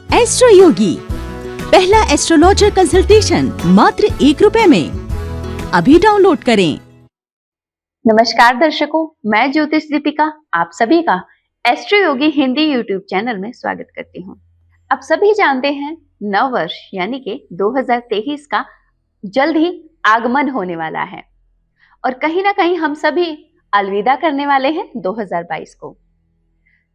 Astro योगी, पहला astrologer consultation मात्र ₹1 में। अभी डाउनलोड करें। नमस्कार दर्शकों, मैं ज्योतिष दीपिका आप सभी का एस्ट्रो योगी हिंदी यूट्यूब चैनल में स्वागत करती हूँ। आप सभी जानते हैं नव वर्ष यानी कि 2023 का जल्द ही आगमन होने वाला है और कहीं ना कहीं हम सभी अलविदा करने वाले हैं 2022 को।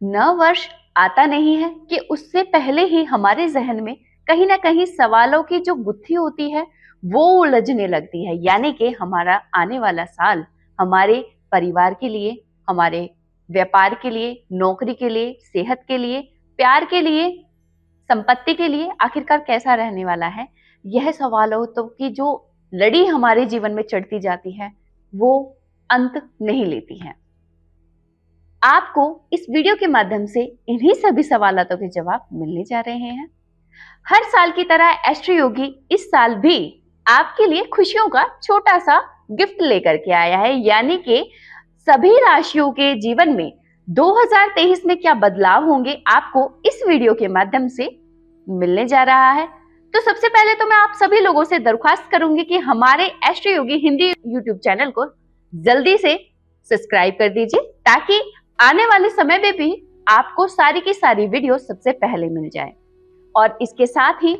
नव वर्ष आता नहीं है कि उससे पहले ही हमारे जहन में कहीं ना कहीं सवालों की जो गुत्थी होती है वो उलझने लगती है, यानी कि हमारा आने वाला साल हमारे परिवार के लिए, हमारे व्यापार के लिए, नौकरी के लिए, सेहत के लिए, प्यार के लिए, संपत्ति के लिए आखिरकार कैसा रहने वाला है। यह सवालों तो की जो लड़ी हमारे जीवन में चढ़ती जाती है वो अंत नहीं लेती है। आपको इस वीडियो के माध्यम से इन्हीं सभी सवालों के जवाब मिलने जा रहे हैं। हर साल की तरह एस्ट्रो योगी इस साल भी आपके लिए खुशियों का छोटा सा गिफ्ट लेकर के आया है, यानी कि सभी राशियों के जीवन में 2023 में क्या बदलाव होंगे आपको इस वीडियो के माध्यम से मिलने जा रहा है। तो सबसे पहले तो मैं आप सभी लोगों से दरख्वास्त करूंगी कि हमारे एस्ट्रो योगी हिंदी यूट्यूब चैनल को जल्दी से सब्सक्राइब कर दीजिए ताकि आने वाले समय में भी आपको सारी की सारी वीडियो सबसे पहले मिल जाए। और इसके साथ ही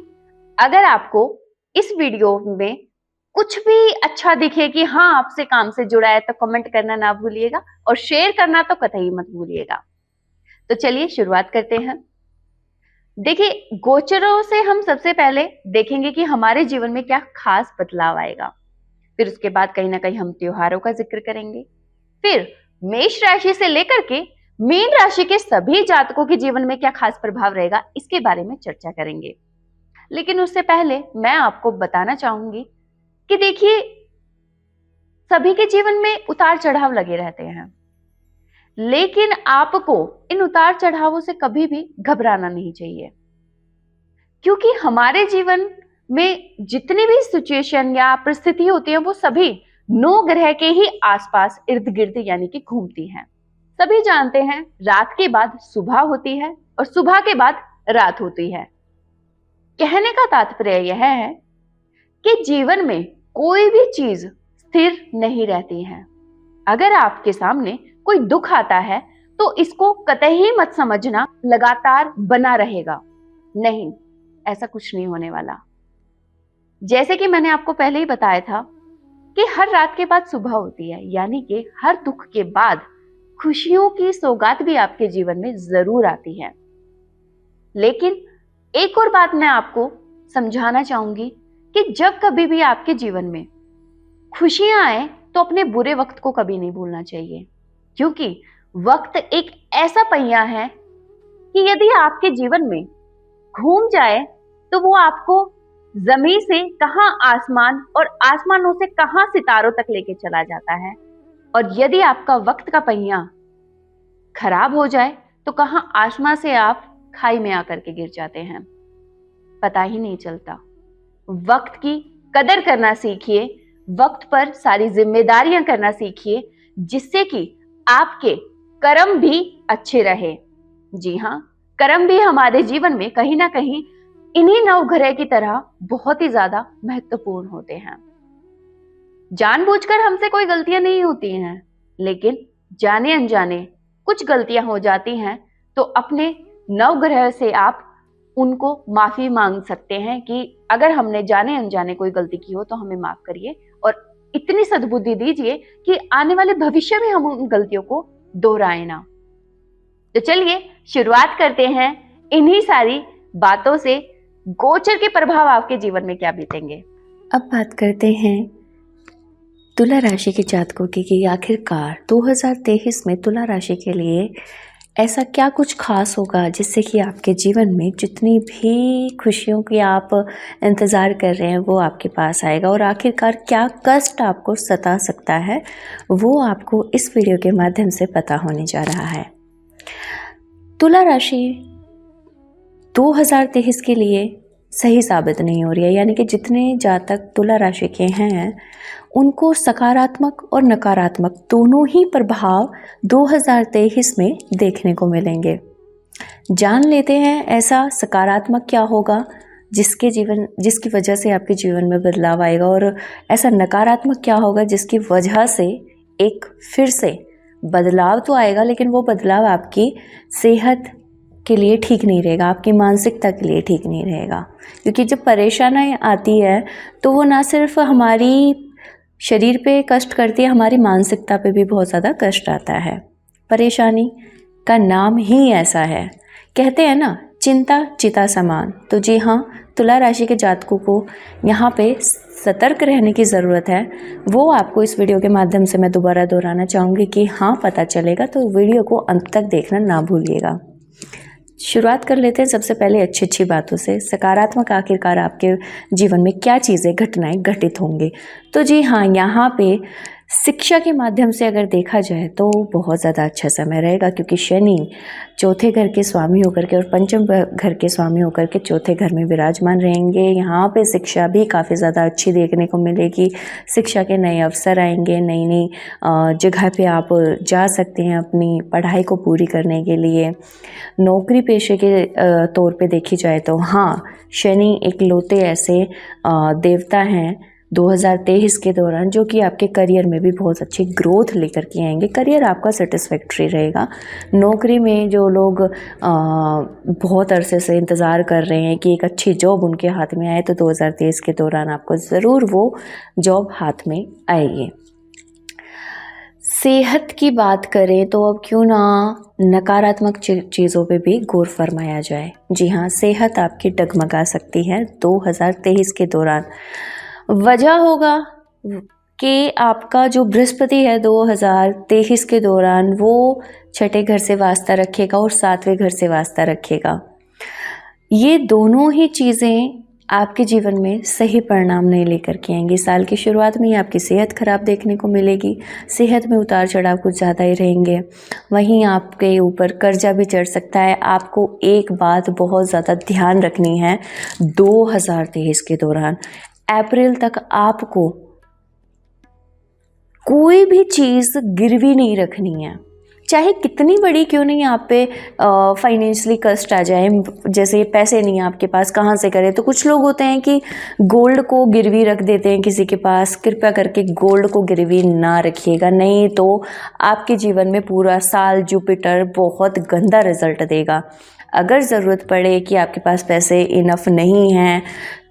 अगर आपको इस वीडियो में कुछ भी अच्छा दिखे कि हाँ आपसे काम से जुड़ा है तो कमेंट करना ना भूलिएगा और शेयर करना तो कतई मत भूलिएगा। तो चलिए शुरुआत करते हैं। देखिए, गोचरों से हम सबसे पहले देखेंगे कि हमारे जीवन में क्या खास बदलाव आएगा, फिर उसके बाद कहीं ना कहीं हम त्योहारों का जिक्र करेंगे, फिर मेष राशि से लेकर के मीन राशि के सभी जातकों के जीवन में क्या खास प्रभाव रहेगा इसके बारे में चर्चा करेंगे। लेकिन उससे पहले मैं आपको बताना चाहूंगी कि देखिए, सभी के जीवन में उतार चढ़ाव लगे रहते हैं, लेकिन आपको इन उतार चढ़ावों से कभी भी घबराना नहीं चाहिए, क्योंकि हमारे जीवन में जितनी भी सिचुएशन या परिस्थिति होती है वो सभी 9 ग्रह के ही आसपास इर्द गिर्द यानी कि घूमती हैं। सभी जानते हैं रात के बाद सुबह होती है और सुबह के बाद रात होती है। कहने का तात्पर्य यह है कि जीवन में कोई भी चीज स्थिर नहीं रहती है। अगर आपके सामने कोई दुख आता है तो इसको कतई मत समझना लगातार बना रहेगा, नहीं, ऐसा कुछ नहीं होने वाला। जैसे कि मैंने आपको पहले ही बताया था कि हर रात के बाद सुबह होती है, यानी कि हर दुख के बाद खुशियों की सौगात भी आपके जीवन में जरूर आती है। लेकिन एक और बात मैं आपको समझाना चाहूंगी कि जब कभी भी आपके जीवन में खुशियां आए तो अपने बुरे वक्त को कभी नहीं भूलना चाहिए, क्योंकि वक्त एक ऐसा पहिया है कि यदि आपके जीवन में घूम जाए तो वो आपको जमीन से कहां आसमान और आसमानों से कहां सितारों तक लेके चला जाता है। और यदि आपका वक्त का पहिया खराब हो जाए तो कहां आसमान से आप खाई में आकर के गिर जाते हैं, पता ही नहीं चलता। वक्त की कदर करना सीखिए, वक्त पर सारी जिम्मेदारियां करना सीखिए, जिससे कि आपके कर्म भी अच्छे रहे। जी हाँ, कर्म भी हमारे जीवन में कहीं ना कहीं इन्हीं 9 ग्रह की तरह बहुत ही ज्यादा महत्वपूर्ण होते हैं। जानबूझकर हमसे कोई गलतियां नहीं होती हैं, लेकिन जाने अनजाने कुछ गलतियां हो जाती हैं तो अपने 9 ग्रह से आप उनको माफी मांग सकते हैं कि अगर हमने जाने अनजाने कोई गलती की हो तो हमें माफ करिए और इतनी सद्बुद्धि दीजिए कि आने वाले भविष्य में हम उन गलतियों को दोहराए ना। तो चलिए शुरुआत करते हैं इन्हीं सारी बातों से। गोचर के प्रभाव आपके जीवन में क्या बीतेंगे। अब बात करते हैं तुला राशि के जातकों की कि आखिरकार 2023 में तुला राशि के लिए ऐसा क्या कुछ खास होगा जिससे कि आपके जीवन में जितनी भी खुशियों की आप इंतज़ार कर रहे हैं वो आपके पास आएगा, और आखिरकार क्या कष्ट आपको सता सकता है वो आपको इस वीडियो के माध्यम से पता होने जा रहा है। तुला राशि 2023 के लिए सही साबित नहीं हो रही है, यानी कि जितने जातक तुला राशि के हैं उनको सकारात्मक और नकारात्मक दोनों ही प्रभाव 2023 में देखने को मिलेंगे। जान लेते हैं ऐसा सकारात्मक क्या होगा जिसकी वजह से आपके जीवन में बदलाव आएगा, और ऐसा नकारात्मक क्या होगा जिसकी वजह से एक फिर से बदलाव तो आएगा, लेकिन वो बदलाव आपकी सेहत के लिए ठीक नहीं रहेगा, आपकी मानसिकता के लिए ठीक नहीं रहेगा। क्योंकि जब परेशानी आती है तो वो ना सिर्फ हमारी शरीर पे कष्ट करती है, हमारी मानसिकता पे भी बहुत ज़्यादा कष्ट आता है। परेशानी का नाम ही ऐसा है, कहते हैं ना चिंता चिता समान। तो जी हाँ, तुला राशि के जातकों को यहाँ पे सतर्क रहने की ज़रूरत है। वो आपको इस वीडियो के माध्यम से मैं दोबारा दोहराना चाहूँगी कि हाँ पता चलेगा, तो वीडियो को अंत तक देखना ना भूलिएगा। शुरुआत कर लेते हैं सबसे पहले अच्छी अच्छी बातों से। सकारात्मक आखिरकार आपके जीवन में क्या चीज़ें घटनाएं घटित होंगी। तो जी हाँ, यहाँ पे शिक्षा के माध्यम से अगर देखा जाए तो बहुत ज़्यादा अच्छा समय रहेगा, क्योंकि शनि चौथे घर के स्वामी होकर के और पंचम घर के स्वामी होकर के चौथे घर में विराजमान रहेंगे। यहाँ पे शिक्षा भी काफ़ी ज़्यादा अच्छी देखने को मिलेगी। शिक्षा के नए अवसर आएंगे, नई नई जगह पे आप जा सकते हैं अपनी पढ़ाई को पूरी करने के लिए। नौकरी पेशे के तौर पे देखी जाए तो हाँ, शनि इकलौते ऐसे देवता हैं 2023 के दौरान जो कि आपके करियर में भी बहुत अच्छी ग्रोथ लेकर के आएंगे। करियर आपका सेटिस्फैक्ट्री रहेगा। नौकरी में जो लोग बहुत अरसे से इंतज़ार कर रहे हैं कि एक अच्छी जॉब उनके हाथ में आए, तो 2023 के दौरान आपको ज़रूर वो जॉब हाथ में आएगी। सेहत की बात करें तो अब क्यों ना नकारात्मक चीज़ों पे भी गौर फरमाया जाए। जी हाँ, सेहत आपकी डगमगा सकती है 2023 के दौरान। वजह होगा कि आपका जो बृहस्पति है 2023 के दौरान वो छठे घर से वास्ता रखेगा और सातवें घर से वास्ता रखेगा। ये दोनों ही चीज़ें आपके जीवन में सही परिणाम नहीं लेकर के आएंगी। साल की शुरुआत में ही आपकी सेहत खराब देखने को मिलेगी। सेहत में उतार चढ़ाव कुछ ज़्यादा ही रहेंगे। वहीं आपके ऊपर कर्जा भी चढ़ सकता है। आपको एक बात बहुत ज़्यादा ध्यान रखनी है, 2023 के दौरान अप्रैल तक आपको कोई भी चीज़ गिरवी नहीं रखनी है, चाहे कितनी बड़ी क्यों नहीं आप पे फाइनेंशियली कष्ट आ जाए। जैसे पैसे नहीं है आपके पास, कहाँ से करें। तो कुछ लोग होते हैं कि गोल्ड को गिरवी रख देते हैं किसी के पास। कृपया करके गोल्ड को गिरवी ना रखिएगा, नहीं तो आपके जीवन में पूरा साल जुपिटर बहुत गंदा रिजल्ट देगा। अगर ज़रूरत पड़े कि आपके पास पैसे इनफ नहीं हैं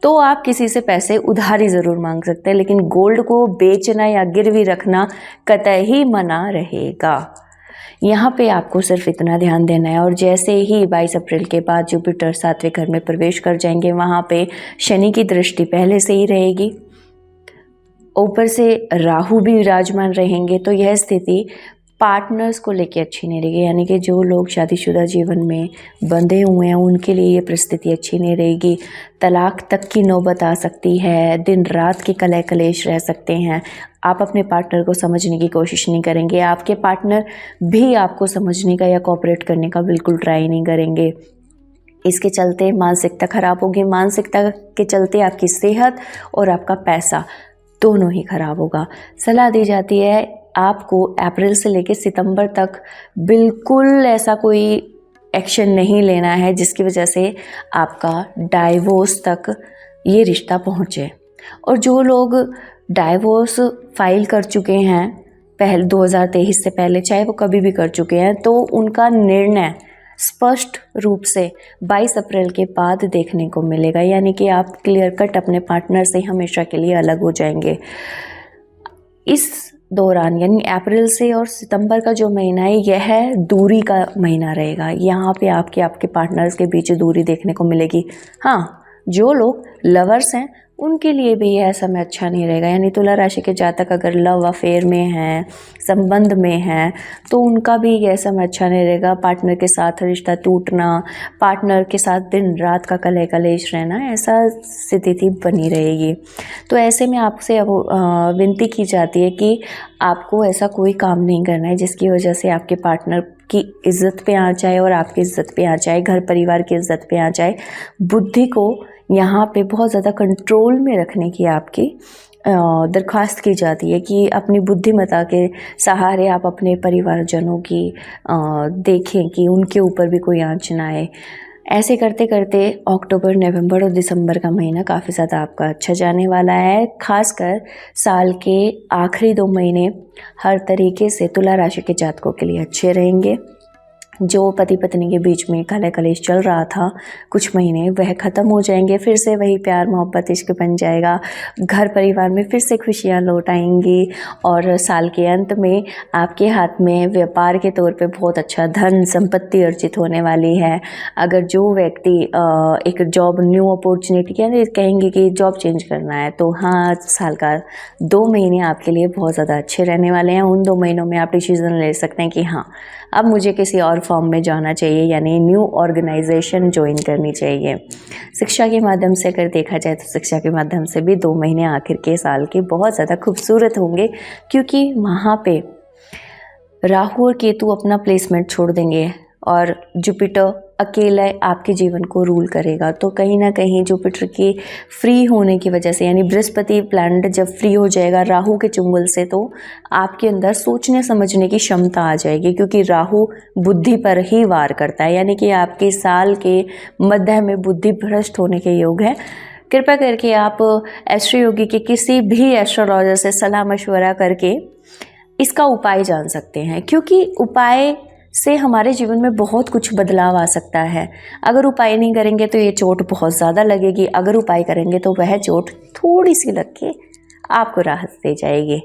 तो आप किसी से पैसे उधारी ज़रूर मांग सकते हैं, लेकिन गोल्ड को बेचना या गिरवी रखना कतई मना रहेगा। यहाँ पे आपको सिर्फ इतना ध्यान देना है। और जैसे ही 22 अप्रैल के बाद जुपिटर सातवें घर में प्रवेश कर जाएंगे, वहाँ पे शनि की दृष्टि पहले से ही रहेगी, ऊपर से राहु भी विराजमान रहेंगे। तो यह स्थिति पार्टनर्स को लेके अच्छी नहीं रहेगी, यानी कि जो लोग शादीशुदा जीवन में बंधे हुए हैं उनके लिए ये परिस्थिति अच्छी नहीं रहेगी। तलाक तक की नौबत आ सकती है, दिन रात की कलह कलेश रह सकते हैं। आप अपने पार्टनर को समझने की कोशिश नहीं करेंगे, आपके पार्टनर भी आपको समझने का या कोऑपरेट करने का बिल्कुल ट्राई नहीं करेंगे। इसके चलते मानसिकता खराब होगी। मानसिकता के चलते आपकी सेहत और आपका पैसा दोनों ही खराब होगा। सलाह दी जाती है आपको अप्रैल से लेकर सितंबर तक बिल्कुल ऐसा कोई एक्शन नहीं लेना है जिसकी वजह से आपका डाइवोर्स तक ये रिश्ता पहुँचे। और जो लोग डाइवोर्स फाइल कर चुके हैं पहले 2023 से पहले, चाहे वो कभी भी कर चुके हैं, तो उनका निर्णय स्पष्ट रूप से 22 अप्रैल के बाद देखने को मिलेगा, यानी कि आप क्लियर कट अपने पार्टनर से हमेशा के लिए अलग हो जाएंगे। इस दौरान यानी अप्रैल से और सितंबर का जो महीना है यह दूरी का महीना रहेगा। यहाँ पे आपके पार्टनर्स के बीच दूरी देखने को मिलेगी। हाँ, जो लोग लवर्स हैं उनके लिए भी यह समय अच्छा नहीं रहेगा। यानी तुला राशि के जातक अगर लव अफेयर में हैं, संबंध में हैं, तो उनका भी यह समय अच्छा नहीं रहेगा। पार्टनर के साथ रिश्ता टूटना, पार्टनर के साथ दिन रात का कलह कलेश रहना, ऐसा स्थिति बनी रहेगी। तो ऐसे में आपसे अब विनती की जाती है कि आपको ऐसा कोई काम नहीं करना है जिसकी वजह से आपके पार्टनर की इज्जत पे आ जाए और आपकी इज्जत पे आ जाए, घर परिवार की इज्जत पे आ जाए। बुद्धि को यहाँ पे बहुत ज़्यादा कंट्रोल में रखने की आपकी दरख्वास्त की जाती है कि अपनी बुद्धिमत्ता के सहारे आप अपने परिवारजनों की देखें कि उनके ऊपर भी कोई आँच ना आए। ऐसे करते करते अक्टूबर, नवंबर और दिसंबर का महीना काफ़ी ज़्यादा आपका अच्छा जाने वाला है। खासकर साल के आखिरी 2 महीने हर तरीके से तुला राशि के जातकों के लिए अच्छे रहेंगे। जो पति पत्नी के बीच में कलह कलेश चल रहा था कुछ महीने, वह ख़त्म हो जाएंगे। फिर से वही प्यार मोहब्बत इश्क बन जाएगा। घर परिवार में फिर से खुशियाँ लौट आएंगी और साल के अंत में आपके हाथ में व्यापार के तौर पे बहुत अच्छा धन संपत्ति अर्जित होने वाली है। अगर जो व्यक्ति एक जॉब न्यू अपॉर्चुनिटी यानी कहेंगे कि जॉब चेंज करना है, तो हाँ, साल का 2 महीने आपके लिए बहुत ज़्यादा अच्छे रहने वाले हैं। उन 2 महीनों में आप डिसीज़न ले सकते हैं कि हाँ, अब मुझे किसी और फॉर्म में जाना चाहिए, यानी न्यू ऑर्गेनाइजेशन ज्वाइन करनी चाहिए। शिक्षा के माध्यम से अगर देखा जाए तो शिक्षा के माध्यम से भी 2 महीने आखिर के साल के बहुत ज़्यादा खूबसूरत होंगे, क्योंकि वहाँ पे राहु और केतु अपना प्लेसमेंट छोड़ देंगे और जुपिटर अकेला आपके जीवन को रूल करेगा। तो कहीं ना कहीं जुपिटर के फ्री होने की वजह से, यानी बृहस्पति प्लैनेट जब फ्री हो जाएगा राहु के चुंगल से, तो आपके अंदर सोचने समझने की क्षमता आ जाएगी, क्योंकि राहु बुद्धि पर ही वार करता है। यानी कि आपके साल के मध्य में बुद्धि भ्रष्ट होने के योग है। कृपया करके आप एस्ट्रो योगी के किसी भी एस्ट्रोलॉजर से सलाह मशवरा करके इसका उपाय जान सकते हैं, क्योंकि उपाय से हमारे जीवन में बहुत कुछ बदलाव आ सकता है। अगर उपाय नहीं करेंगे तो ये चोट बहुत ज़्यादा लगेगी, अगर उपाय करेंगे तो वह चोट थोड़ी सी लग के आपको राहत दे जाएगी।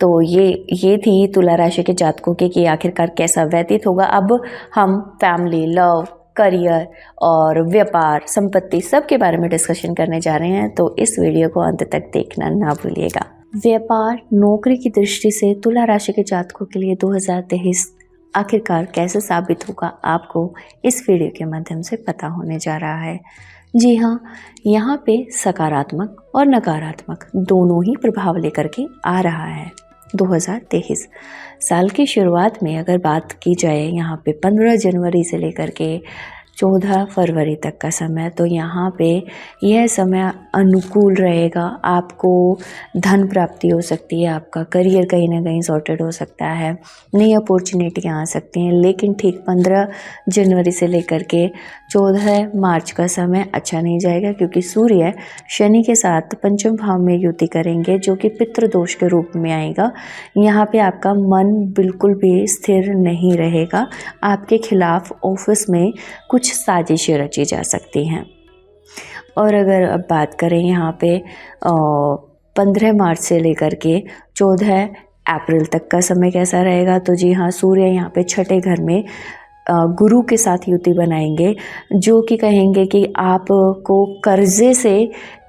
तो ये थी तुला राशि के जातकों के कि आखिरकार कैसा व्यतीत होगा। अब हम फैमिली, लव, करियर और व्यापार, संपत्ति सब के बारे में डिस्कशन करने जा रहे हैं, तो इस वीडियो को अंत तक देखना ना भूलिएगा। व्यापार, नौकरी की दृष्टि से तुला राशि के जातकों के लिए 2023 आखिरकार कैसे साबित होगा, आपको इस वीडियो के माध्यम से पता होने जा रहा है। जी हाँ, यहाँ पे सकारात्मक और नकारात्मक दोनों ही प्रभाव लेकर के आ रहा है 2023 साल की शुरुआत में। अगर बात की जाए यहाँ पे 15 जनवरी से लेकर के 14 फरवरी तक का समय, तो यहाँ पे यह समय अनुकूल रहेगा। आपको धन प्राप्ति हो सकती है, आपका करियर कहीं ना कहीं सॉर्टेड हो सकता है, नई अपॉर्चुनिटियाँ आ सकती हैं। लेकिन ठीक 15 जनवरी से लेकर के 14 मार्च का समय अच्छा नहीं जाएगा, क्योंकि सूर्य शनि के साथ पंचम भाव में युति करेंगे, जो कि पितृदोष के रूप में आएगा। यहाँ पे आपका मन बिल्कुल भी स्थिर नहीं रहेगा। आपके खिलाफ ऑफिस में कुछ साजिशें रची जा सकती हैं। और अगर अब बात करें यहाँ पे 15 मार्च से लेकर के 14 अप्रैल तक का समय कैसा रहेगा, तो जी हाँ, सूर्य यहाँ पे छठे घर में गुरु के साथ युति बनाएंगे, जो कि कहेंगे कि आपको कर्जे से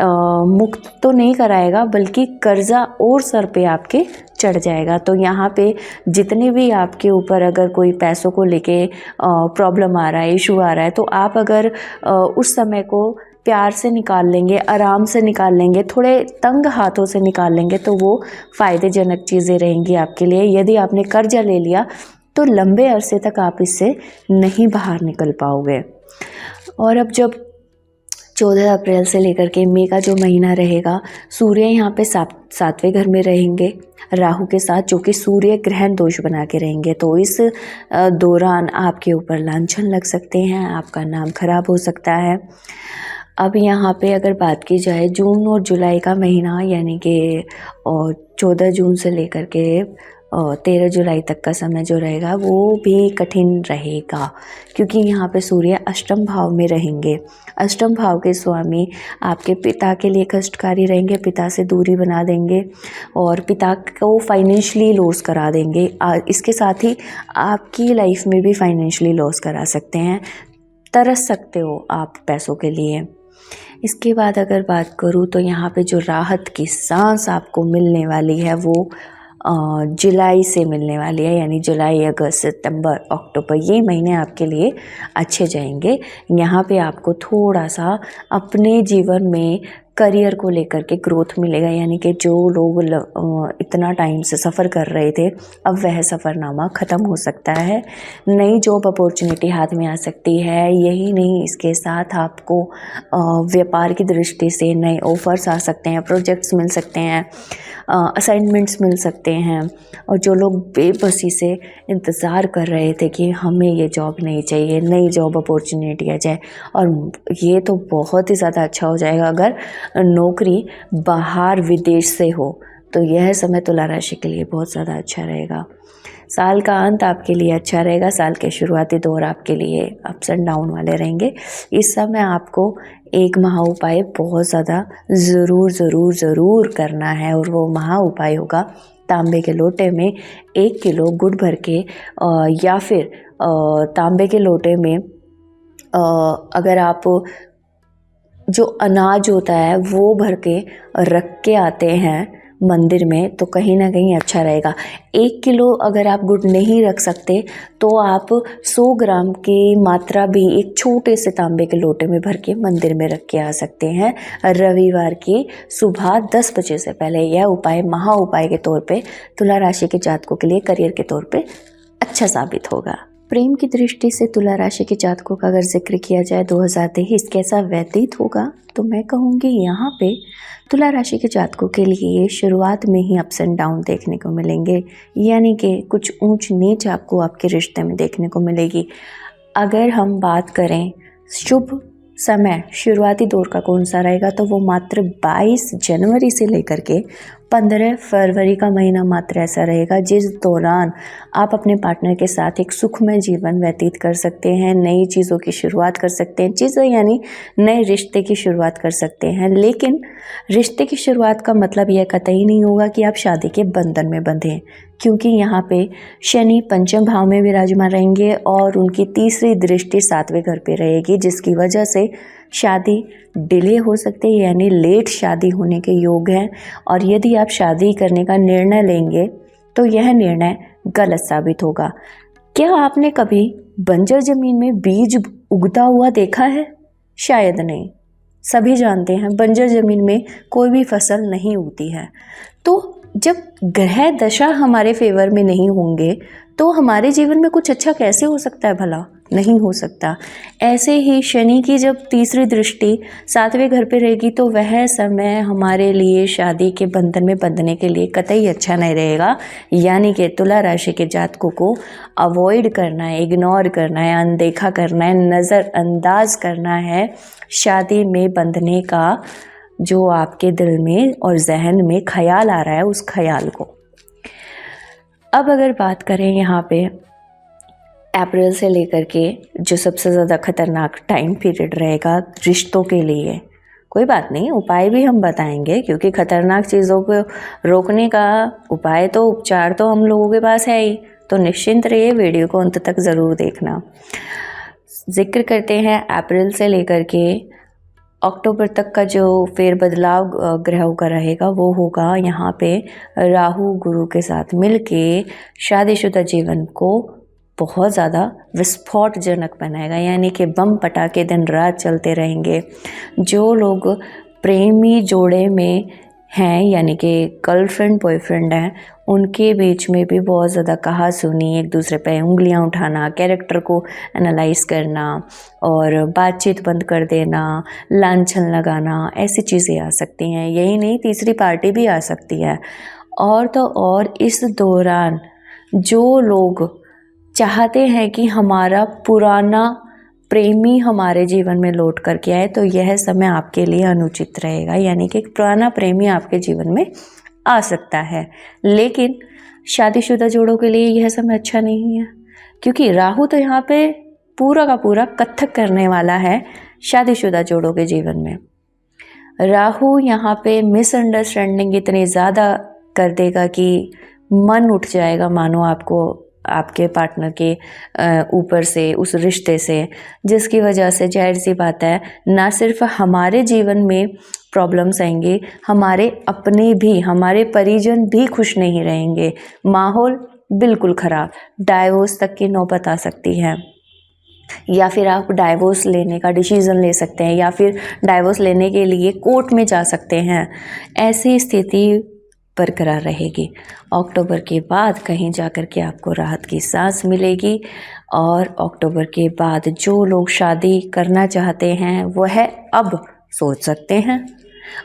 मुक्त तो नहीं कराएगा, बल्कि कर्जा और सर पे आपके चढ़ जाएगा। तो यहाँ पे जितने भी आपके ऊपर अगर कोई पैसों को लेके प्रॉब्लम आ रहा है, इशू आ रहा है, तो आप अगर उस समय को प्यार से निकाल लेंगे, आराम से निकाल लेंगे, थोड़े तंग हाथों से निकाल लेंगे, तो वो फ़ायदेजनक चीज़ें रहेंगी आपके लिए। यदि आपने कर्जा ले लिया तो लंबे अरसे तक आप इससे नहीं बाहर निकल पाओगे। और अब जब 14 अप्रैल से लेकर के मई का जो महीना रहेगा, सूर्य यहाँ पे 7वें घर में रहेंगे राहु के साथ, जो कि सूर्य ग्रहण दोष बना के रहेंगे। तो इस दौरान आपके ऊपर लांछन लग सकते हैं, आपका नाम खराब हो सकता है। अब यहाँ पे अगर बात की जाए जून और जुलाई का महीना, यानी कि 14 जून से लेकर के 13 जुलाई तक का समय जो रहेगा वो भी कठिन रहेगा, क्योंकि यहाँ पे सूर्य अष्टम भाव में रहेंगे। अष्टम भाव के स्वामी आपके पिता के लिए कष्टकारी रहेंगे, पिता से दूरी बना देंगे और पिता को फाइनेंशियली लॉस करा देंगे। इसके साथ ही आपकी लाइफ में भी फाइनेंशियली लॉस करा सकते हैं, तरस सकते हो आप पैसों के लिए। इसके बाद अगर बात करूँ तो यहाँ पे जो राहत की सांस आपको मिलने वाली है वो जुलाई से मिलने वाली है, यानी जुलाई, अगस्त, सितंबर, अक्टूबर, ये महीने आपके लिए अच्छे जाएंगे। यहाँ पे आपको थोड़ा सा अपने जीवन में करियर को लेकर के ग्रोथ मिलेगा, यानी कि जो लोग इतना टाइम से सफ़र कर रहे थे अब वह सफ़रनामा ख़त्म हो सकता है। नई जॉब अपॉर्चुनिटी हाथ में आ सकती है। यही नहीं, इसके साथ आपको व्यापार की दृष्टि से नए ऑफर्स आ सकते हैं, प्रोजेक्ट्स मिल सकते हैं, असाइनमेंट्स मिल सकते हैं। और जो लोग बेबसी से इंतज़ार कर रहे थे कि हमें ये जॉब नहीं चाहिए, नई जॉब अपॉर्चुनिटी आ जाए, और ये तो बहुत ही ज़्यादा अच्छा हो जाएगा अगर नौकरी बाहर विदेश से हो, तो यह समय तुला राशि के लिए बहुत ज़्यादा अच्छा रहेगा। साल का अंत आपके लिए अच्छा रहेगा। साल के शुरुआती दौर आपके लिए अप्स एंड डाउन वाले रहेंगे। इस समय आपको एक महा उपाय बहुत ज़्यादा ज़रूर करना है, और वो महा उपाय होगा तांबे के लोटे में 1 किलो गुड़ भर के, या फिर तांबे के लोटे में अगर आप जो अनाज होता है वो भर के रख के आते हैं मंदिर में, तो कहीं ना कहीं अच्छा रहेगा। 1 किलो अगर आप गुड़ नहीं रख सकते तो आप 100 ग्राम की मात्रा भी एक छोटे से तांबे के लोटे में भर के मंदिर में रख के आ सकते हैं रविवार की सुबह 10 बजे से पहले। यह उपाय महा उपाय के तौर पे तुला राशि के जातकों के लिए करियर के तौर पे अच्छा साबित होगा। प्रेम की दृष्टि से तुला राशि के जातकों का अगर जिक्र किया जाए 2023 कैसा व्यतीत होगा, तो मैं कहूँगी यहाँ पे तुला राशि के जातकों के लिए शुरुआत में ही अप्स एंड डाउन देखने को मिलेंगे, यानी कि कुछ ऊंच नीच आपको आपके रिश्ते में देखने को मिलेगी। अगर हम बात करें शुभ समय शुरुआती दौर का कौन सा रहेगा, तो वो मात्र 22 जनवरी से लेकर के 15 फरवरी का महीना मात्र ऐसा रहेगा जिस दौरान आप अपने पार्टनर के साथ एक सुखमय जीवन व्यतीत कर सकते हैं, नई चीज़ों की शुरुआत कर सकते हैं। चीज़ें यानी नए रिश्ते की शुरुआत कर सकते हैं, लेकिन रिश्ते की शुरुआत का मतलब यह कतई नहीं होगा कि आप शादी के बंधन में बंधें, क्योंकि यहाँ पे शनि पंचम भाव में विराजमान रहेंगे और उनकी तीसरी दृष्टि 7वें घर पे रहेगी, जिसकी वजह से शादी डिले हो सकते हैं, यानी लेट शादी होने के योग हैं। और यदि आप शादी करने का निर्णय लेंगे तो यह निर्णय गलत साबित होगा। क्या आपने कभी बंजर जमीन में बीज उगता हुआ देखा है? शायद नहीं। सभी जानते हैं बंजर जमीन में कोई भी फसल नहीं उगती है। तो जब ग्रह दशा हमारे फेवर में नहीं होंगे तो हमारे जीवन में कुछ अच्छा कैसे हो सकता है? भला नहीं हो सकता। ऐसे ही शनि की जब तीसरी दृष्टि 7वें घर पे रहेगी तो वह समय हमारे लिए शादी के बंधन में बंधने के लिए कतई अच्छा नहीं रहेगा। यानी कि तुला राशि के जातकों को अवॉइड करना है, इग्नोर करना है, अनदेखा करना है, नज़रअंदाज करना है शादी में बंधने का जो आपके दिल में और जहन में ख्याल आ रहा है, उस ख्याल को। अब अगर बात करें यहाँ पे अप्रैल से लेकर के जो सबसे ज़्यादा खतरनाक टाइम पीरियड रहेगा रिश्तों के लिए, कोई बात नहीं, उपाय भी हम बताएंगे, क्योंकि खतरनाक चीज़ों को रोकने का उपाय तो उपचार तो हम लोगों के पास है ही। तो निश्चिंत रहिए, वीडियो को अंत तक ज़रूर देखना। जिक्र करते हैं अप्रैल से लेकर के अक्टूबर तक का जो फेरबदलाव ग्रहों का रहेगा, वो होगा यहाँ पे राहु गुरु के साथ मिलके शादीशुदा जीवन को बहुत ज़्यादा विस्फोटजनक बनाएगा, यानी कि बम पटाखे दिन रात चलते रहेंगे। जो लोग प्रेमी जोड़े में हैं, यानी कि गर्लफ्रेंड बॉयफ्रेंड हैं, उनके बीच में भी बहुत ज़्यादा कहा सुनी, एक दूसरे पे उंगलियां उठाना, कैरेक्टर को एनालाइज करना और बातचीत बंद कर देना, लांछन लगाना, ऐसी चीज़ें आ सकती हैं। यही नहीं, तीसरी पार्टी भी आ सकती है। और तो और इस दौरान जो लोग चाहते हैं कि हमारा पुराना प्रेमी हमारे जीवन में लौट करके आए, तो यह समय आपके लिए अनुचित रहेगा, यानी कि पुराना प्रेमी आपके जीवन में आ सकता है। लेकिन शादीशुदा जोड़ों के लिए यह समय अच्छा नहीं है, क्योंकि राहु तो यहाँ पे पूरा का पूरा कत्थक करने वाला है शादीशुदा जोड़ों के जीवन में। राहु यहाँ पे मिसअंडरस्टैंडिंग इतनी ज़्यादा कर देगा कि मन उठ जाएगा मानो आपको आपके पार्टनर के ऊपर से, उस रिश्ते से, जिसकी वजह से जाहिर सी बात है ना सिर्फ हमारे जीवन में प्रॉब्लम्स आएंगे, हमारे अपने भी, हमारे परिजन भी खुश नहीं रहेंगे, माहौल बिल्कुल ख़राब, डाइवोर्स तक की नौबत आ सकती है। या फिर आप डाइवोर्स लेने का डिसीज़न ले सकते हैं, या फिर डाइवोर्स लेने के लिए कोर्ट में जा सकते हैं। ऐसी स्थिति बरकरार रहेगी। अक्टूबर के बाद कहीं जाकर के आपको राहत की सांस मिलेगी। और अक्टूबर के बाद जो लोग शादी करना चाहते हैं वह अब सोच सकते हैं,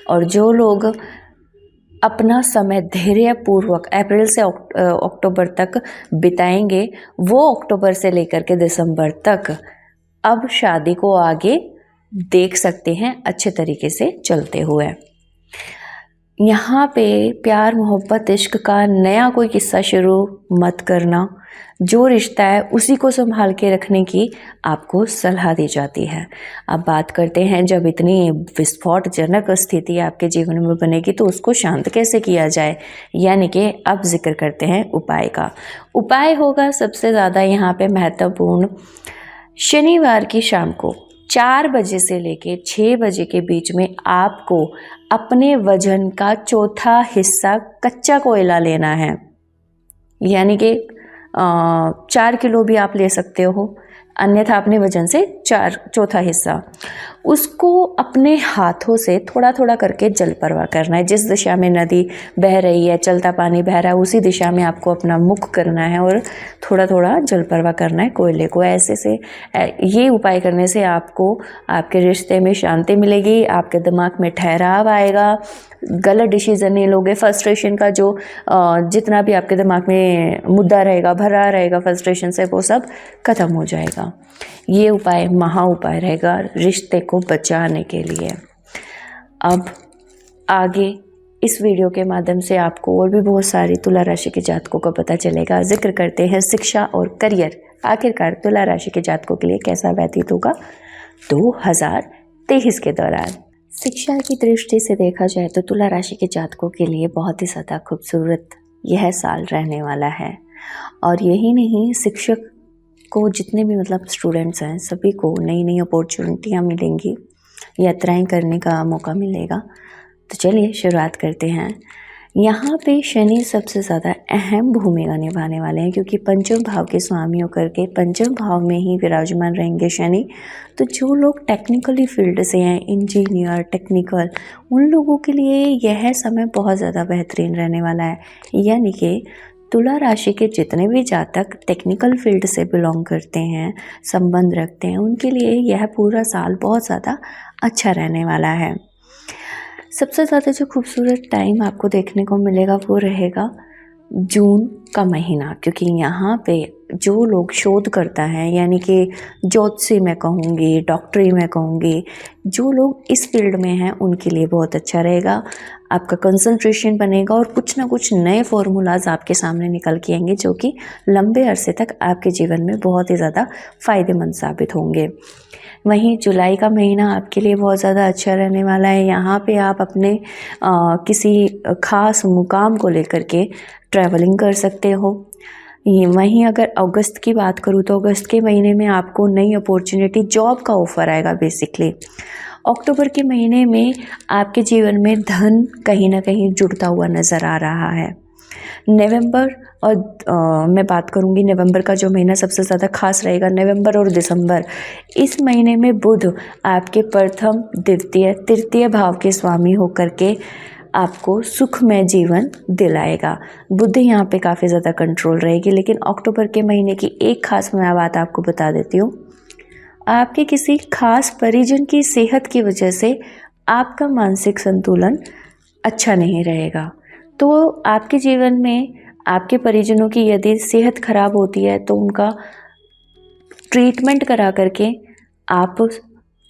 और जो लोग अपना समय धैर्यपूर्वक अप्रैल से अक्टूबर तक बिताएंगे, वो अक्टूबर से लेकर के दिसंबर तक अब शादी को आगे देख सकते हैं अच्छे तरीके से चलते हुए। यहाँ पे प्यार मोहब्बत इश्क का नया कोई किस्सा शुरू मत करना। जो रिश्ता है उसी को संभाल के रखने की आपको सलाह दी जाती है। अब बात करते हैं, जब इतनी विस्फोटजनक स्थिति आपके जीवन में बनेगी तो उसको शांत कैसे किया जाए, यानी कि अब जिक्र करते हैं उपाय का। उपाय होगा सबसे ज़्यादा यहाँ पे महत्वपूर्ण, शनिवार की शाम को 4 बजे से लेके 6 बजे के बीच में आपको अपने वजन का चौथा हिस्सा कच्चा कोयला लेना है। यानी कि 4 किलो भी आप ले सकते हो, अन्यथा अपने वजन से चौथा हिस्सा उसको अपने हाथों से थोड़ा थोड़ा करके जल प्रवाह करना है। जिस दिशा में नदी बह रही है, चलता पानी बह रहा है, उसी दिशा में आपको अपना मुख करना है और थोड़ा थोड़ा जल प्रवाह करना है कोयले को। ऐसे से ये उपाय करने से आपको आपके रिश्ते में शांति मिलेगी, आपके दिमाग में ठहराव आएगा, गलत डिसीजन नहीं लोगे, फ्रस्ट्रेशन का जो जितना भी आपके दिमाग में मुद्दा रहेगा, भरा रहेगा फ्रस्ट्रेशन से, वो सब खत्म हो जाएगा। ये उपाय महा उपाय रहेगा रिश्ते को बचाने के लिए। अब आगे इस वीडियो के माध्यम से आपको और भी बहुत सारी तुला राशि के जातकों का पता चलेगा। जिक्र करते हैं शिक्षा और करियर, आखिरकार तुला राशि के जातकों के लिए कैसा व्यतीत होगा 2023 के दौरान। शिक्षा की दृष्टि से देखा जाए तो तुला राशि के जातकों के लिए बहुत ही ज़्यादा खूबसूरत यह साल रहने वाला है। और यही नहीं, शिक्षक को जितने भी मतलब स्टूडेंट्स हैं सभी को नई नई अपॉर्चुनिटियाँ मिलेंगी, यात्राएं करने का मौका मिलेगा। तो चलिए शुरुआत करते हैं। यहाँ पे शनि सबसे ज़्यादा अहम भूमिका निभाने वाले हैं, क्योंकि पंचम भाव के स्वामी होकर के पंचम भाव में ही विराजमान रहेंगे शनि। तो जो लोग टेक्निकली फील्ड से हैं, इंजीनियर, टेक्निकल, उन लोगों के लिए यह समय बहुत ज़्यादा बेहतरीन रहने वाला है। यानी कि तुला राशि के जितने भी जातक टेक्निकल फील्ड से बिलोंग करते हैं, संबंध रखते हैं, उनके लिए यह पूरा साल बहुत ज़्यादा अच्छा रहने वाला है। सबसे ज़्यादा जो खूबसूरत टाइम आपको देखने को मिलेगा वो रहेगा जून का महीना, क्योंकि यहाँ पे जो लोग शोध करता है, यानी कि ज्योतिषी मैं कहूँगी, डॉक्टरी मैं कहूँगी, जो लोग इस फील्ड में हैं उनके लिए बहुत अच्छा रहेगा। आपका कंसंट्रेशन बनेगा और कुछ ना कुछ नए फॉर्मूलाज आपके सामने निकल के आएंगे, जो कि लंबे अरसे तक आपके जीवन में बहुत ही ज़्यादा फ़ायदेमंद साबित होंगे। वहीं जुलाई का महीना आपके लिए बहुत ज़्यादा अच्छा रहने वाला है। यहाँ पे आप अपने किसी ख़ास मुकाम को लेकर के ट्रैवलिंग कर सकते हो। वहीं अगर अगस्त की बात करूँ तो अगस्त के महीने में आपको नई अपॉर्चुनिटी, जॉब का ऑफ़र आएगा बेसिकली। अक्टूबर के महीने में आपके जीवन में धन कहीं ना कहीं जुड़ता हुआ नज़र आ रहा है। नवंबर और मैं बात करूंगी, नवंबर का जो महीना सबसे ज़्यादा खास रहेगा, नवंबर और दिसंबर। इस महीने में बुध आपके प्रथम, द्वितीय, तृतीय भाव के स्वामी होकर के आपको सुखमय जीवन दिलाएगा। बुध यहाँ पे काफ़ी ज़्यादा कंट्रोल रहेगी। लेकिन अक्टूबर के महीने की एक खास मैं बात आपको बता देती हूँ, आपके किसी खास परिजन की सेहत की वजह से आपका मानसिक संतुलन अच्छा नहीं रहेगा। तो आपके जीवन में आपके परिजनों की यदि सेहत खराब होती है तो उनका ट्रीटमेंट करा करके आप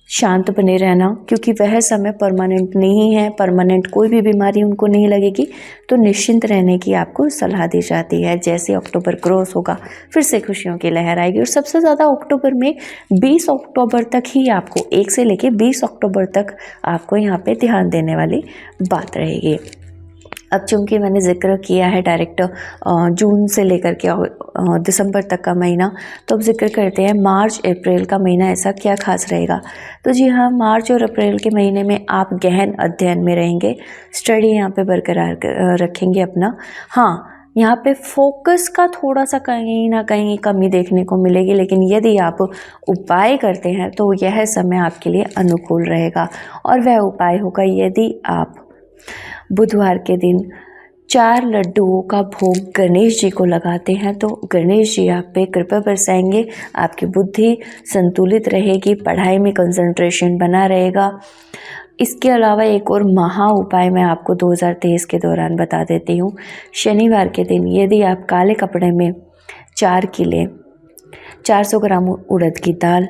शांत बने रहना, क्योंकि वह समय परमानेंट नहीं है, परमानेंट कोई भी बीमारी उनको नहीं लगेगी। तो निश्चिंत रहने की आपको सलाह दी जाती है। जैसे अक्टूबर क्रॉस होगा फिर से खुशियों की लहर आएगी। और सबसे ज़्यादा अक्टूबर में 20 अक्टूबर तक ही आपको, 1 से लेके 20 अक्टूबर तक आपको यहाँ पे ध्यान देने वाली बात रहेगी। अब चूँकि मैंने जिक्र किया है डायरेक्ट जून से लेकर के दिसंबर तक का महीना, तो अब जिक्र करते हैं मार्च अप्रैल का महीना ऐसा क्या खास रहेगा। तो जी हाँ, मार्च और अप्रैल के महीने में आप गहन अध्ययन में रहेंगे, स्टडी यहाँ पे बरकरार रखेंगे अपना। हाँ, यहाँ पे फोकस का थोड़ा सा कहीं ना कहीं कमी देखने को मिलेगी, लेकिन यदि आप उपाय करते हैं तो यह समय आपके लिए अनुकूल रहेगा। और वह उपाय होगा, यदि आप बुधवार के दिन 4 लड्डुओं का भोग गणेश जी को लगाते हैं तो गणेश जी आप पे कृपा बरसाएंगे, आपकी बुद्धि संतुलित रहेगी, पढ़ाई में कंसंट्रेशन बना रहेगा। इसके अलावा एक और महा उपाय मैं आपको 2023 के दौरान बता देती हूँ। शनिवार के दिन यदि आप काले कपड़े में 4 किले 400 ग्राम उड़द की दाल,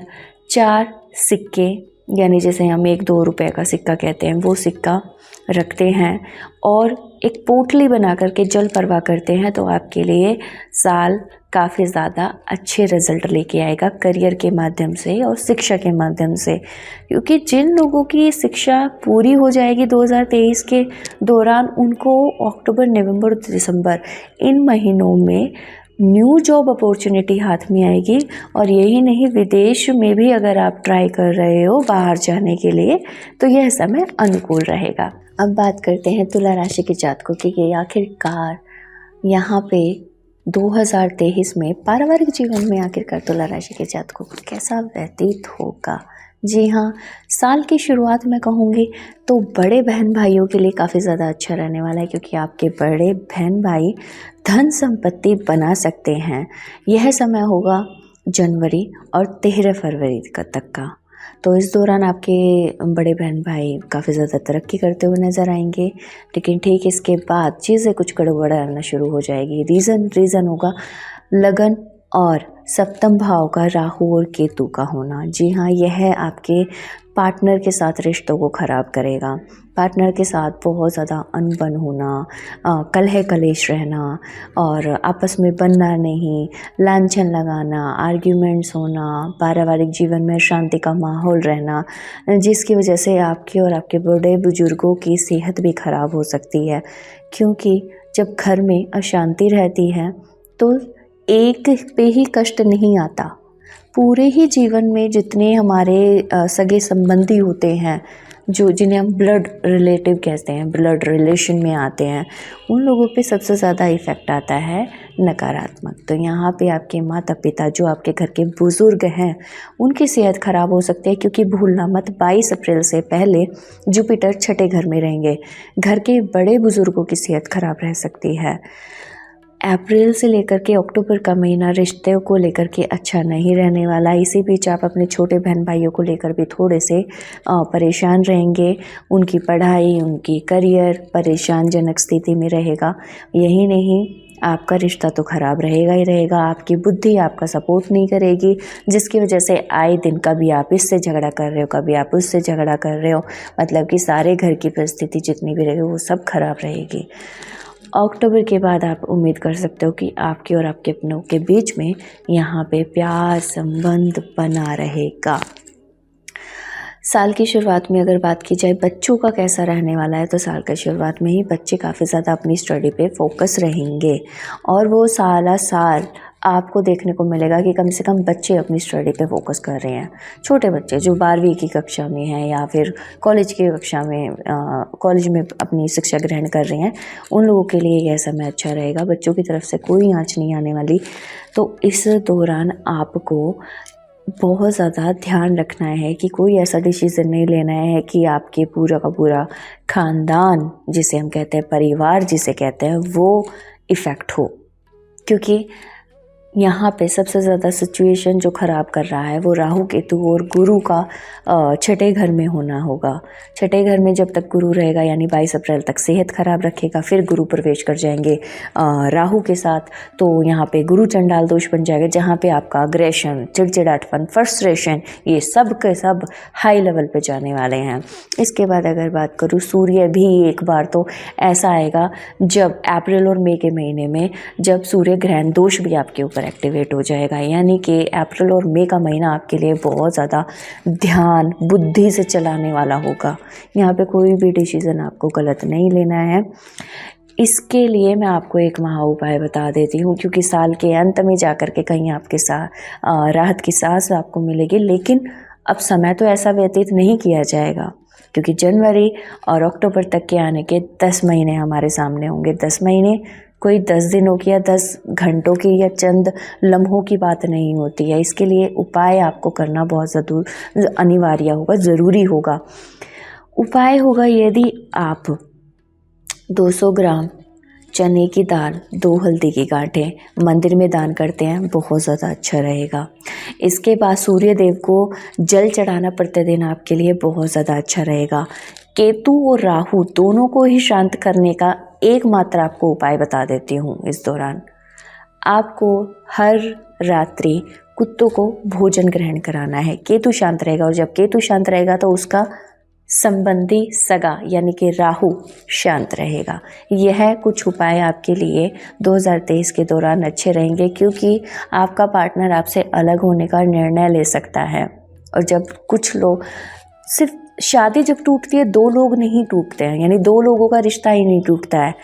4 सिक्के यानी जैसे हम 1-2 रुपए का सिक्का कहते हैं वो सिक्का रखते हैं और एक पोटली बना करके जल प्रवाह करते हैं तो आपके लिए साल काफ़ी ज़्यादा अच्छे रिजल्ट लेके आएगा करियर के माध्यम से और शिक्षा के माध्यम से। क्योंकि जिन लोगों की शिक्षा पूरी हो जाएगी 2023 के दौरान, उनको अक्टूबर, नवंबर, दिसंबर इन महीनों में न्यू जॉब अपॉर्चुनिटी हाथ में आएगी। और यही नहीं, विदेश में भी अगर आप ट्राई कर रहे हो बाहर जाने के लिए तो यह समय अनुकूल रहेगा। अब बात करते हैं तुला राशि के जातकों की कि आखिरकार यहाँ पे 2023 में पारिवारिक जीवन में आखिरकार तुला राशि के जातकों को कैसा व्यतीत होगा। जी हाँ, साल की शुरुआत में कहूँगी तो बड़े बहन भाइयों के लिए काफ़ी ज़्यादा अच्छा रहने वाला है, क्योंकि आपके बड़े बहन भाई धन संपत्ति बना सकते हैं। यह समय होगा जनवरी और 13 फरवरी तक का। तो इस दौरान आपके बड़े बहन भाई काफ़ी ज़्यादा तरक्की करते हुए नज़र आएंगे, लेकिन ठीक इसके बाद चीज़ें कुछ गड़बड़ाना शुरू हो जाएगी। रीज़न होगा लगन और सप्तम भाव का राहु और केतु का होना। जी हाँ, यह आपके पार्टनर के साथ रिश्तों को ख़राब करेगा। पार्टनर के साथ बहुत ज़्यादा अनबन होना, कलह कलेश रहना और आपस में बनना नहीं, लांछन लगाना, आर्ग्यूमेंट्स होना, पारिवारिक जीवन में शांति का माहौल रहना, जिसकी वजह से आपके और आपके बड़े बुजुर्गों की सेहत भी ख़राब हो सकती है। क्योंकि जब घर में अशांति रहती है तो एक पे ही कष्ट नहीं आता, पूरे ही जीवन में जितने हमारे सगे संबंधी होते हैं, जो जिन्हें हम ब्लड रिलेटिव कहते हैं, ब्लड रिलेशन में आते हैं, उन लोगों पे सबसे ज़्यादा इफ़ेक्ट आता है नकारात्मक। तो यहाँ पे आपके माता पिता, जो आपके घर के बुज़ुर्ग हैं, उनकी सेहत ख़राब हो सकती है। क्योंकि भूलना मत, 22 अप्रैल से पहले जुपिटर छठे घर में रहेंगे। घर के बड़े बुज़ुर्गों की सेहत ख़राब रह सकती है। अप्रैल से लेकर के अक्टूबर का महीना रिश्तों को लेकर के अच्छा नहीं रहने वाला। इसी बीच आप अपने छोटे बहन भाइयों को लेकर भी थोड़े से परेशान रहेंगे। उनकी पढ़ाई, उनकी करियर परेशानजनक स्थिति में रहेगा। यही नहीं, आपका रिश्ता तो ख़राब रहेगा ही रहेगा। आपकी बुद्धि आपका सपोर्ट नहीं करेगी, जिसकी वजह से आए दिन कभी आप इससे झगड़ा कर रहे हो, कभी आप उससे झगड़ा कर रहे हो। मतलब कि सारे घर की परिस्थिति जितनी भी रहेगी वो सब खराब रहेगी। अक्टूबर के बाद आप उम्मीद कर सकते हो कि आपके और आपके अपनों के बीच में यहाँ पे प्यार संबंध बना रहेगा। साल की शुरुआत में अगर बात की जाए बच्चों का कैसा रहने वाला है, तो साल की शुरुआत में ही बच्चे काफ़ी ज़्यादा अपनी स्टडी पे फोकस रहेंगे और वो साल आपको देखने को मिलेगा कि कम से कम बच्चे अपनी स्टडी पे फोकस कर रहे हैं। छोटे बच्चे जो 12वीं की कक्षा में हैं या फिर कॉलेज की कक्षा में कॉलेज में अपनी शिक्षा ग्रहण कर रहे हैं, उन लोगों के लिए यह समय अच्छा रहेगा। बच्चों की तरफ से कोई आँच नहीं आने वाली। तो इस दौरान आपको बहुत ज़्यादा ध्यान रखना है कि कोई ऐसा डिसीज़न नहीं लेना है कि आपके पूरा का पूरा ख़ानदान, जिसे हम कहते हैं परिवार जिसे कहते हैं, वो इफ़ेक्ट हो। क्योंकि यहाँ पे सबसे ज़्यादा सिचुएशन जो ख़राब कर रहा है वो राहु केतु और गुरु का छठे घर में होना होगा। छठे घर में जब तक गुरु रहेगा यानी 22 अप्रैल तक सेहत ख़राब रखेगा। फिर गुरु प्रवेश कर जाएंगे राहु के साथ, तो यहाँ पे गुरु चंडाल दोष बन जाएगा, जहाँ पे आपका अग्रेशन, चिड़चिड़ापन, फ्रस्ट्रेशन, ये सब के सब हाई लेवल पे जाने वाले हैं। इसके बाद अगर बात करूँ, सूर्य भी एक बार तो ऐसा आएगा जब अप्रैल और मई के महीने में जब सूर्य ग्रहण दोष भी आपके ऊपर एक्टिवेट हो जाएगा। यानी कि अप्रैल और मई का महीना आपके लिए बहुत ज़्यादा ध्यान बुद्धि से चलाने वाला होगा। यहाँ पे कोई भी डिसीज़न आपको गलत नहीं लेना है। इसके लिए मैं आपको एक महा उपाय बता देती हूँ, क्योंकि साल के अंत में जाकर के कहीं आपके साथ राहत की सांस आपको मिलेगी। लेकिन अब समय तो ऐसा व्यतीत नहीं किया जाएगा, क्योंकि जनवरी और अक्टूबर तक के आने के 10 महीने हमारे सामने होंगे। 10 महीने कोई 10 दिनों की या 10 घंटों की या चंद लम्हों की बात नहीं होती है। इसके लिए उपाय आपको करना बहुत अनिवार्य होगा, ज़रूरी होगा। उपाय होगा, यदि आप 200 ग्राम चने की दाल, 2 हल्दी की गांठें मंदिर में दान करते हैं, बहुत ज़्यादा अच्छा रहेगा। इसके बाद सूर्य देव को जल चढ़ाना प्रतिदिन आपके लिए बहुत ज़्यादा अच्छा रहेगा। केतु और राहु दोनों को ही शांत करने का एकमात्र आपको उपाय बता देती हूँ। इस दौरान आपको हर रात्रि कुत्तों को भोजन ग्रहण कराना है। केतु शांत रहेगा, और जब केतु शांत रहेगा तो उसका संबंधी सगा यानी कि राहु शांत रहेगा। यह कुछ उपाय आपके लिए 2023 के दौरान अच्छे रहेंगे, क्योंकि आपका पार्टनर आपसे अलग होने का निर्णय ले सकता है। और जब कुछ लोग, सिर्फ शादी जब टूटती है 2 लोग नहीं टूटते हैं, यानी 2 लोगों का रिश्ता ही नहीं टूटता है।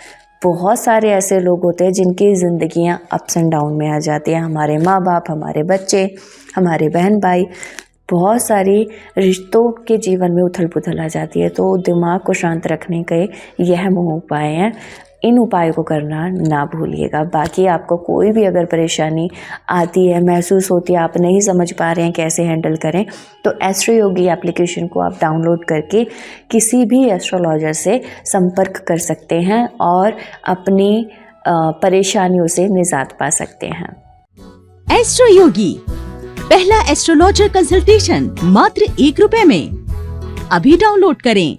बहुत सारे ऐसे लोग होते हैं जिनकी ज़िंदगियां अप्स एंड डाउन में आ जाती हैं। हमारे माँ बाप, हमारे बच्चे, हमारे बहन भाई, बहुत सारी रिश्तों के जीवन में उथल पुथल आ जाती है। तो दिमाग को शांत रखने के यह उपाय हैं, इन उपायों को करना ना भूलिएगा। बाकी आपको कोई भी अगर परेशानी आती है, महसूस होती है, आप नहीं समझ पा रहे हैं कैसे हैंडल करें, तो एस्ट्रो योगी एप्लीकेशन को आप डाउनलोड करके किसी भी एस्ट्रोलॉजर से संपर्क कर सकते हैं और अपनी परेशानियों से निजात पा सकते हैं। एस्ट्रो योगी, पहला एस्ट्रोलॉजर कंसल्टेशन मात्र ₹1 में। अभी डाउनलोड करें।